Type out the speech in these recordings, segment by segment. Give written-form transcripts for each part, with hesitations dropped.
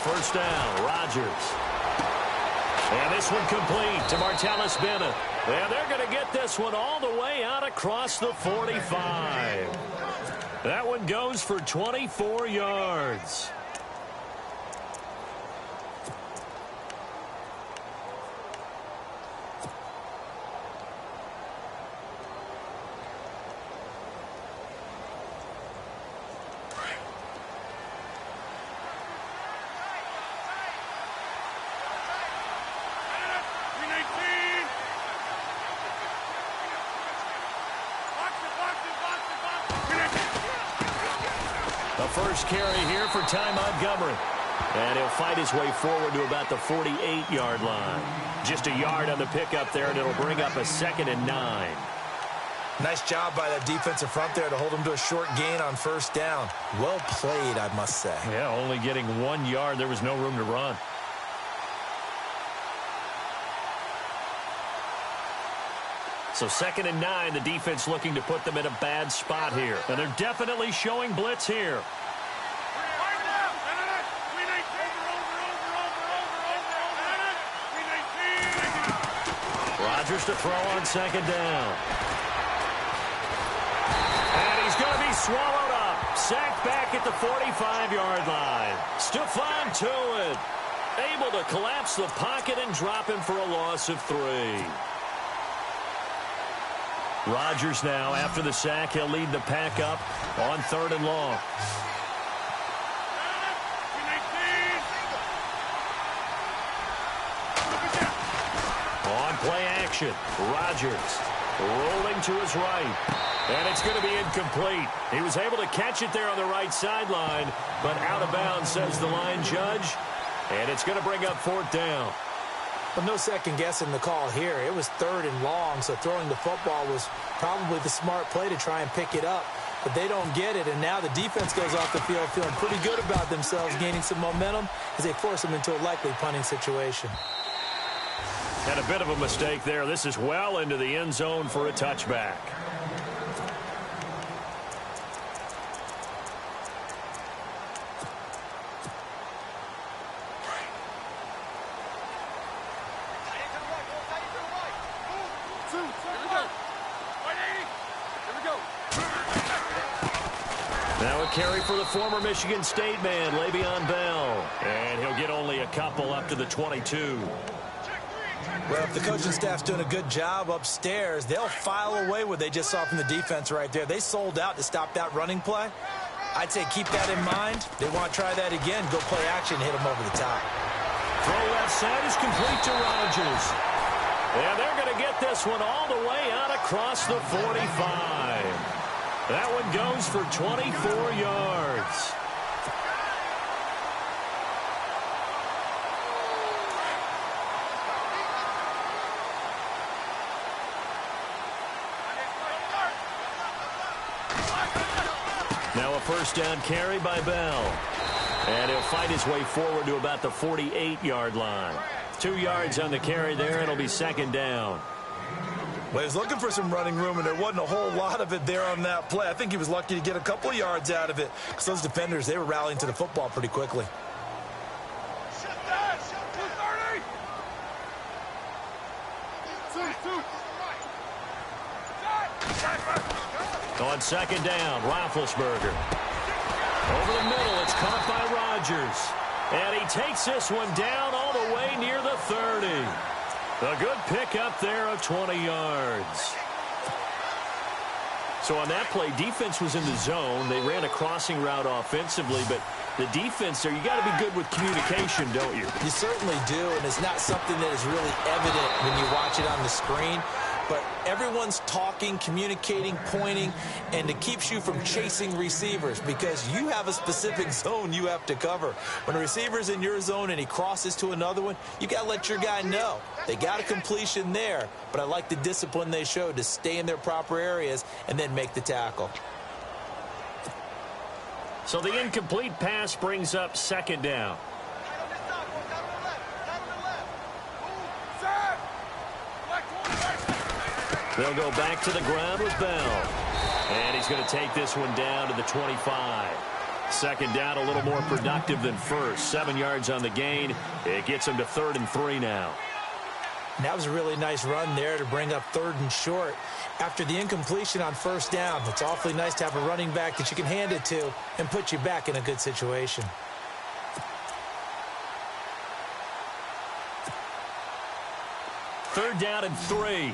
first down. Rodgers. And this one complete to Martellus Bennett. And they're going to get this one all the way out across the 45. That one goes for 24 yards. First carry here for Ty Montgomery. And he'll fight his way forward to about the 48-yard line. Just a yard on the pickup there, and it'll bring up a 2nd and 9. Nice job by that defensive front there to hold him to a short gain on first down. Well played, I must say. Yeah, only getting 1 yard. There was no room to run. So 2nd and 9, the defense looking to put them in a bad spot here. And they're definitely showing blitz here. Rodgers to throw on 2nd down. And he's going to be swallowed up. Sacked back at the 45-yard line. Stephon Tuitt able to collapse the pocket and drop him for a loss of 3. Rodgers now, after the sack, he'll lead the pack up on 3rd and long. On play action, Rodgers rolling to his right. And it's going to be incomplete. He was able to catch it there on the right sideline, but out of bounds, says the line judge. And it's going to bring up 4th down. Well, no second guessing the call here. It was 3rd and long, so throwing the football was probably the smart play to try and pick it up. But they don't get it, and now the defense goes off the field feeling pretty good about themselves, gaining some momentum as they force them into a likely punting situation. Had a bit of a mistake there. This is well into the end zone for a touchback. Now a carry for the former Michigan State man, Le'Veon Bell. And he'll get only a couple up to the 22. Well, if the coaching staff's doing a good job upstairs, they'll file away what they just saw from the defense right there. They sold out to stop that running play. I'd say keep that in mind. They want to try that again. Go play action, hit them over the top. Throw left side is complete to Rodgers. And they're going to get this one all the way out across the 45. That one goes for 24 yards. Now a first down carry by Bell. And he'll fight his way forward to about the 48-yard line. 2 yards on the carry there. It'll be 2nd down. Well, he was looking for some running room, and there wasn't a whole lot of it there on that play. I think he was lucky to get a couple yards out of it because those defenders, they were rallying to the football pretty quickly. On 2nd down, Roethlisberger. Over the middle, it's caught by Rodgers. And he takes this one down all the way near the 30. A good pickup there of 20 yards. So on that play, defense was in the zone. They ran a crossing route offensively, but the defense there, you got to be good with communication, don't you? You certainly do, and it's not something that is really evident when you watch it on the screen. But everyone's talking, communicating, pointing, and it keeps you from chasing receivers because you have a specific zone you have to cover. When a receiver's in your zone and he crosses to another one, you got to let your guy know. They got a completion there, but I like the discipline they showed to stay in their proper areas and then make the tackle. So the incomplete pass brings up 2nd down. They'll go back to the ground with Bell. And he's going to take this one down to the 25. Second down, a little more productive than first. 7 yards on the gain. It gets him to 3rd and 3 now. And that was a really nice run there to bring up 3rd and short. After the incompletion on 1st down, it's awfully nice to have a running back that you can hand it to and put you back in a good situation. Third down and 3.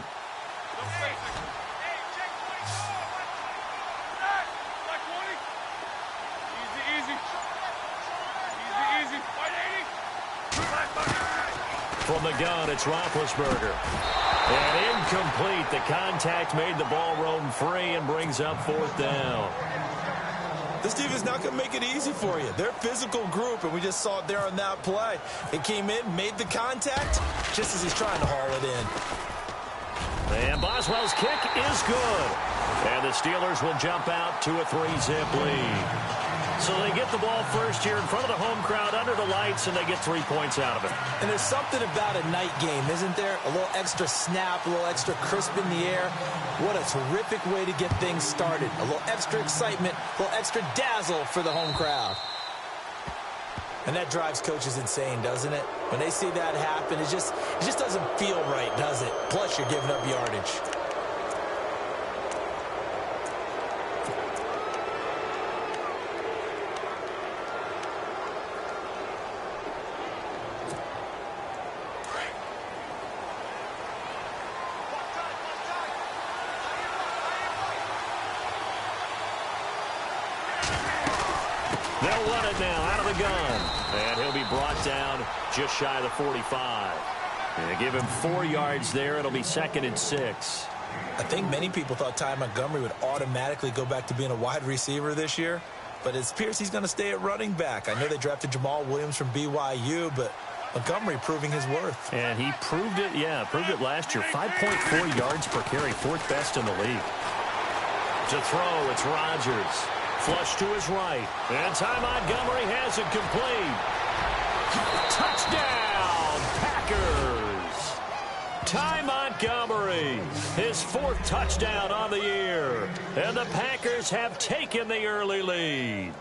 From the gun, it's Roethlisberger. And incomplete. The contact made the ball roam free and brings up 4th down. This team is not going to make it easy for you. They're a physical group, and we just saw it there on that play. It came in, made the contact, just as he's trying to haul it in. And Boswell's kick is good. And the Steelers will jump out to a 3-zip lead. So they get the ball first here in front of the home crowd under the lights, and they get 3 points out of it. And there's something about a night game, isn't there? A little extra snap, a little extra crisp in the air. What a terrific way to get things started. A little extra excitement, a little extra dazzle for the home crowd. And that drives coaches insane, doesn't it? When they see that happen, it just doesn't feel right, does it? Plus, you're giving up yardage. They'll run it now out of the gun. And he'll be brought down just shy of the 45. And they give him 4 yards there. It'll be 2nd and 6. I think many people thought Ty Montgomery would automatically go back to being a wide receiver this year. But it appears he's going to stay at running back. I know they drafted Jamal Williams from BYU, but Montgomery proving his worth. And he proved it, proved it last year. 5.4 yards per carry, 4th best in the league. To throw, it's Rodgers. Flush to his right. And Ty Montgomery has it complete. Touchdown, Packers. Ty Montgomery, his 4th touchdown on the year. And the Packers have taken the early lead.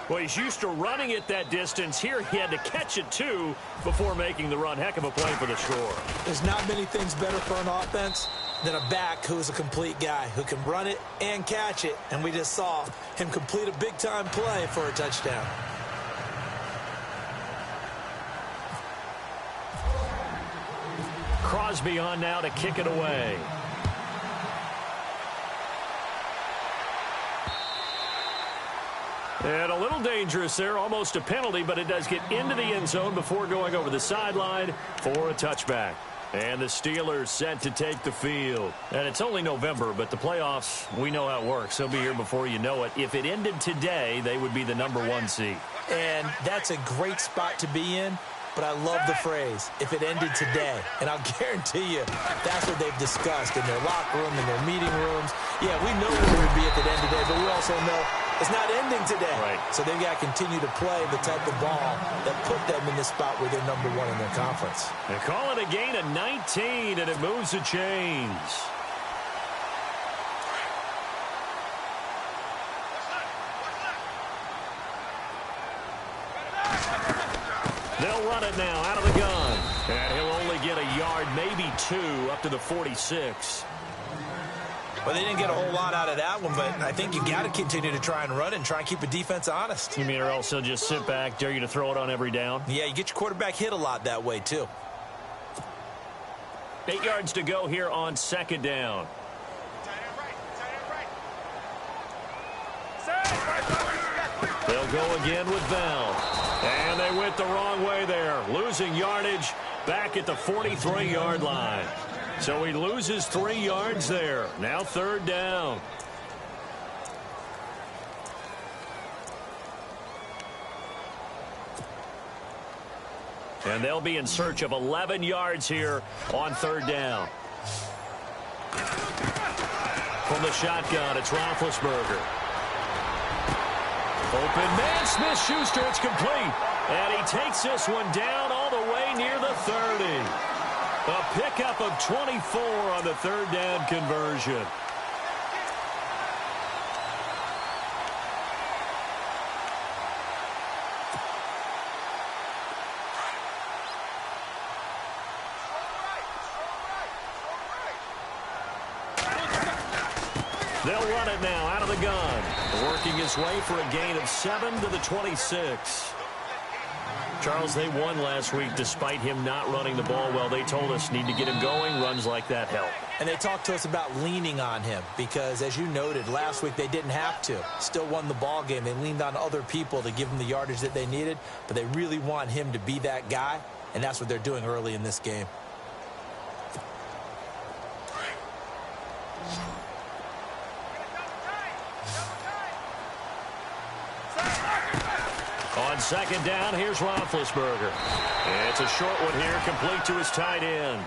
Well, he's used to running it that distance. Here he had to catch it, too, before making the run. Heck of a play for the score. There's not many things better for an offense than a back who's a complete guy who can run it and catch it. And we just saw him complete a big-time play for a touchdown. Crosby on now to kick it away. And a little dangerous there, almost a penalty, but it does get into the end zone before going over the sideline for a touchback. And the Steelers set to take the field. And it's only November, but the playoffs, we know how it works. They'll be here before you know it. If it ended today, they would be the #1 seed. And that's a great spot to be in. But I love the phrase, if it ended today. And I'll guarantee you, that's what they've discussed in their locker room, in their meeting rooms. Yeah, we know where we'd be if it ended today, but we also know it's not ending today. Right. So they've got to continue to play the type of ball that put them in the spot where they're #1 in their conference. They call it a gain of 19, and it moves the chains. They'll run it now out of the gun. And he'll only get a yard, maybe 2, up to the 46. Well, they didn't get a whole lot out of that one, but I think you got to continue to try and run it and try and keep a defense honest. You mean, or else they'll just sit back, dare you to throw it on every down? Yeah, you get your quarterback hit a lot that way, too. 8 yards to go here on 2nd down. They'll go again with Bell. And they went the wrong way there, losing yardage back at the 43-yard line. So he loses 3 yards there. Now 3rd down. And they'll be in search of 11 yards here on 3rd down. From the shotgun, it's Roethlisberger. Open man, Smith-Schuster, it's complete. And he takes this one down all the way near the 30. A pickup of 24 on the 3rd down conversion. They'll run it now out of the gun. Working his way for a gain of 7 to the 26. Charles, they won last week despite him not running the ball well. They told us need to get him going. Runs like that help. And they talked to us about leaning on him because, as you noted, last week they didn't have to. Still won the ball game. They leaned on other people to give them the yardage that they needed, but they really want him to be that guy, and that's what they're doing early in this game. On second down, here's Roethlisberger. It's a short one here, complete to his tight end.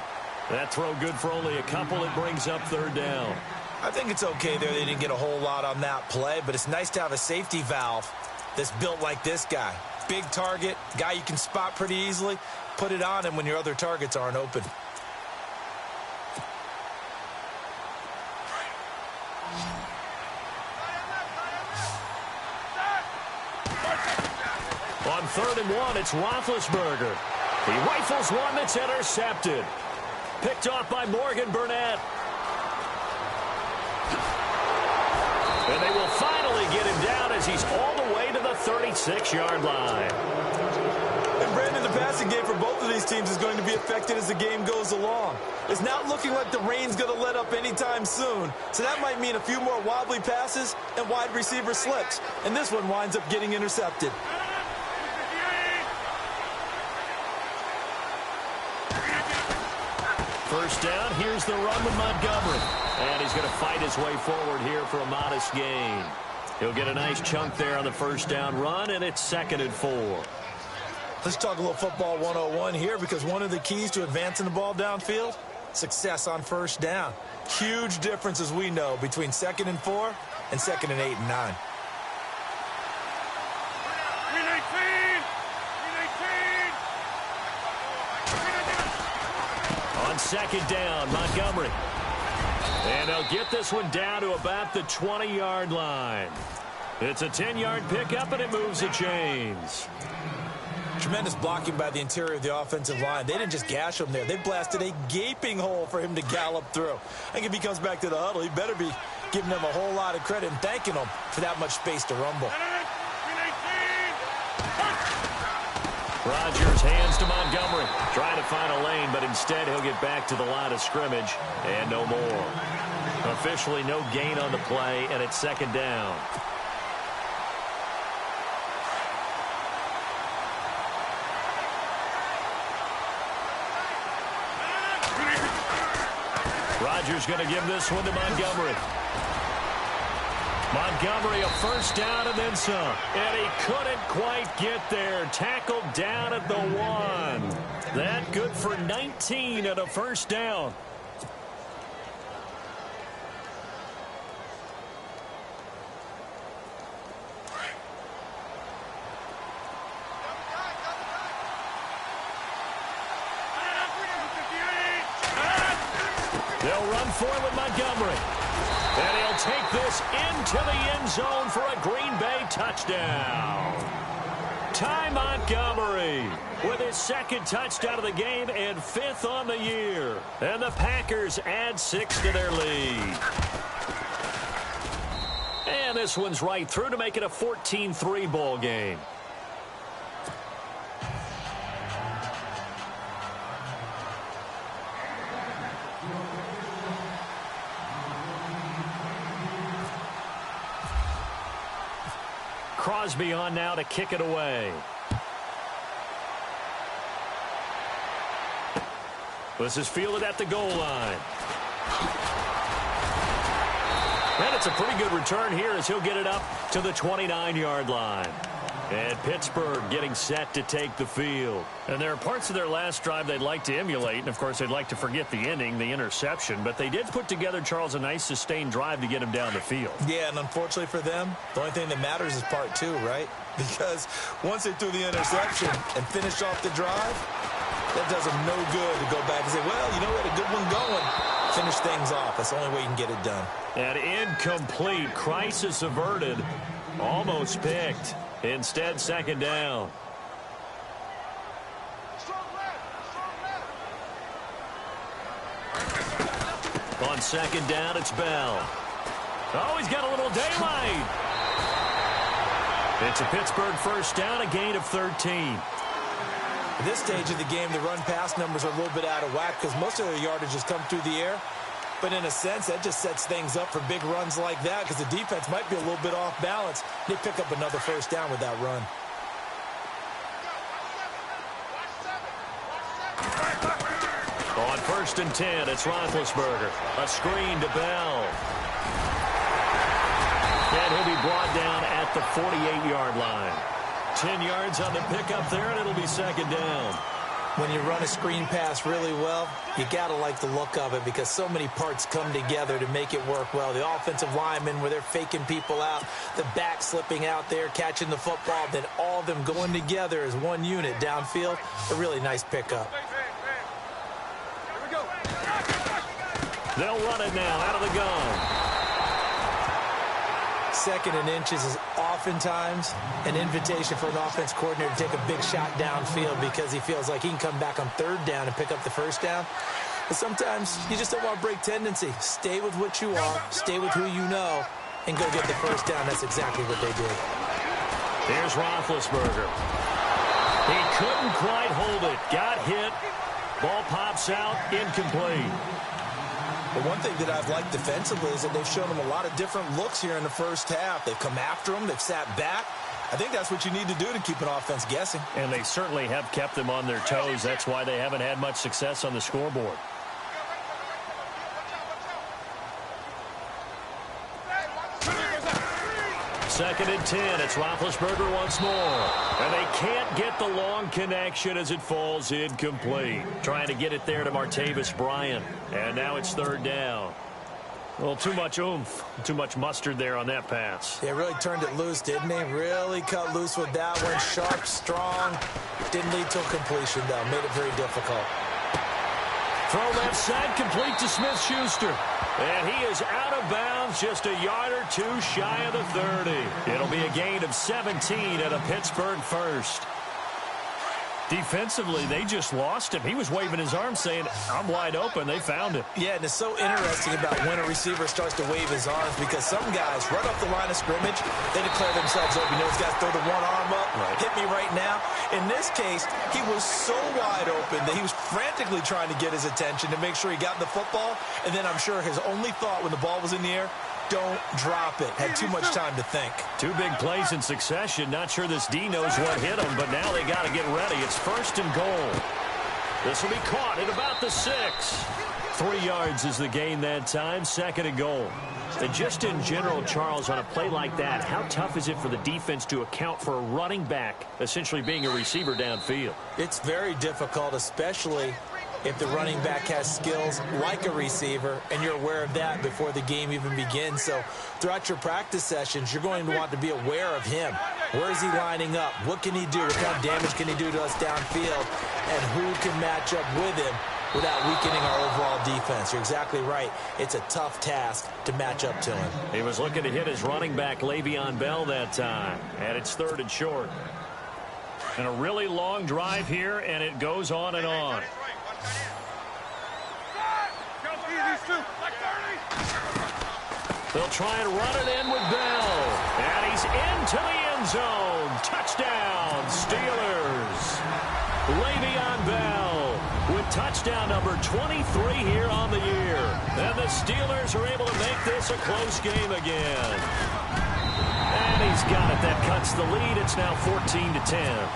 That throw good for only a couple. It brings up third down. I think it's okay there. They didn't get a whole lot on that play, but it's nice to have a safety valve that's built like this guy. Big target, guy you can spot pretty easily. Put it on him when your other targets aren't open. On 3rd and 1, it's Roethlisberger. He rifles one that's intercepted. Picked off by Morgan Burnett. And they will finally get him down as he's all the way to the 36-yard line. And Brandon, the passing game for both of these teams is going to be affected as the game goes along. It's not looking like the rain's going to let up anytime soon. So that might mean a few more wobbly passes and wide receiver slips. And this one winds up getting intercepted. First down, here's the run with Montgomery. And he's going to fight his way forward here for a modest gain. He'll get a nice chunk there on the first down run, and it's 2nd and 4. Let's talk a little football 101 here, because one of the keys to advancing the ball downfield, success on first down. Huge difference, as we know, between 2nd and 4 and 2nd and 8 and 9. On second down, Montgomery. And they'll get this one down to about the 20-yard line. It's a 10-yard pickup, and it moves the chains. Tremendous blocking by the interior of the offensive line. They didn't just gash him there. They blasted a gaping hole for him to gallop through. I think if he comes back to the huddle, he better be giving them a whole lot of credit and thanking them for that much space to rumble. Rodgers hands to Montgomery. Trying to find a lane, but instead he'll get back to the line of scrimmage and no more. Officially no gain on the play, and it's 2nd down. Rodgers going to give this one to Montgomery. Montgomery, a first down and then some. And he couldn't quite get there. Tackled down at the 1. That good for 19 and a first down. They'll run for it with Montgomery. And he'll take this into the end zone for a Green Bay touchdown. Ty Montgomery with his 2nd touchdown of the game and 5th on the year. And the Packers add 6 to their lead. And this one's right through to make it a 14-3 ball game. Crosby on now to kick it away. This is fielded at the goal line. And it's a pretty good return here as he'll get it up to the 29-yard line. And Pittsburgh getting set to take the field. And there are parts of their last drive they'd like to emulate. And, of course, they'd like to forget the ending, the interception. But they did put together, Charles, a nice sustained drive to get him down the field. Yeah, and unfortunately for them, the only thing that matters is part 2, right? Because once they threw the interception and finished off the drive, that does them no good to go back and say, well, you know, we had a good one going. Finish things off. That's the only way you can get it done. And incomplete. Crisis averted. Almost picked. Instead, 2nd down. On 2nd down, it's Bell. Oh, he's got a little daylight. It's a Pittsburgh first down, a gain of 13. At this stage of the game, the run-pass numbers are a little bit out of whack because most of their yardage has come through the air. But in a sense, that just sets things up for big runs like that because the defense might be a little bit off balance. They pick up another first down with that run. On 1st and 10, it's Roethlisberger. A screen to Bell. And he'll be brought down at the 48-yard line. 10 yards on the pickup there, and it'll be second down. When you run a screen pass really well, you got to like the look of it because so many parts come together to make it work well. The offensive linemen, where they're faking people out, the back slipping out there, catching the football, then all of them going together as one unit downfield. A really nice pickup. They'll run it now out of the gun. 2nd and inches is oftentimes an invitation for an offense coordinator to take a big shot downfield because he feels like he can come back on 3rd down and pick up the first down. But sometimes you just don't want to break tendency. Stay with what you are, stay with who you know, and go get the first down. That's exactly what they did. Here's Roethlisberger. He couldn't quite hold it. Got hit. Ball pops out. Incomplete. But one thing that I've liked defensively is that they've shown them a lot of different looks here in the first half. They've come after them. They've sat back. I think that's what you need to do to keep an offense guessing. And they certainly have kept them on their toes. That's why they haven't had much success on the scoreboard. Second and 10. It's Roethlisberger once more. And they can't get the long connection as it falls incomplete. Trying to get it there to Martavis Bryant. And now it's 3rd down. Well, too much oomph, too much mustard there on that pass. They really turned it loose, didn't they? Really cut loose with that one. Sharp, strong. Didn't lead to a completion, though. Made it very difficult. Throw left side, complete to Smith-Schuster. And he is out of bounds, just a yard or two shy of the 30. It'll be a gain of 17 at a Pittsburgh first. Defensively, they just lost him. He was waving his arms saying, I'm wide open. They found him. Yeah, and it's so interesting about when a receiver starts to wave his arms because some guys, right off the line of scrimmage, they declare themselves open. You know, these guys throw the one arm up, hit me right now. In this case, he was so wide open that he was frantically trying to get his attention to make sure he got the football. And then I'm sure his only thought when the ball was in the air, don't drop it. Had too much time to think. 2 big plays in succession. Not sure this D knows what hit him, but now they got to get ready. It's 1st and goal. This will be caught at about the 6. 3 yards is the gain that time. 2nd and goal. And just in general, Charles, on a play like that, how tough is it for the defense to account for a running back essentially being a receiver downfield? It's very difficult, especially if the running back has skills like a receiver, and you're aware of that before the game even begins. So throughout your practice sessions, you're going to want to be aware of him. Where is he lining up? What can he do? What kind of damage can he do to us downfield? And who can match up with him without weakening our overall defense? You're exactly right. It's a tough task to match up to him. He was looking to hit his running back, Le'Veon Bell, that time. And it's 3rd and short. And a really long drive here, and it goes on and on. They'll try and run it in with Bell. And he's into the end zone. Touchdown, Steelers. Le'Veon Bell with touchdown number 23 here on the year. And the Steelers are able to make this a close game again. And he's got it. That cuts the lead. It's now 14-10.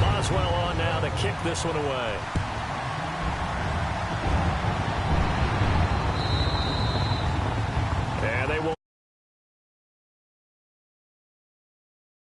Boswell on now to kick this one away.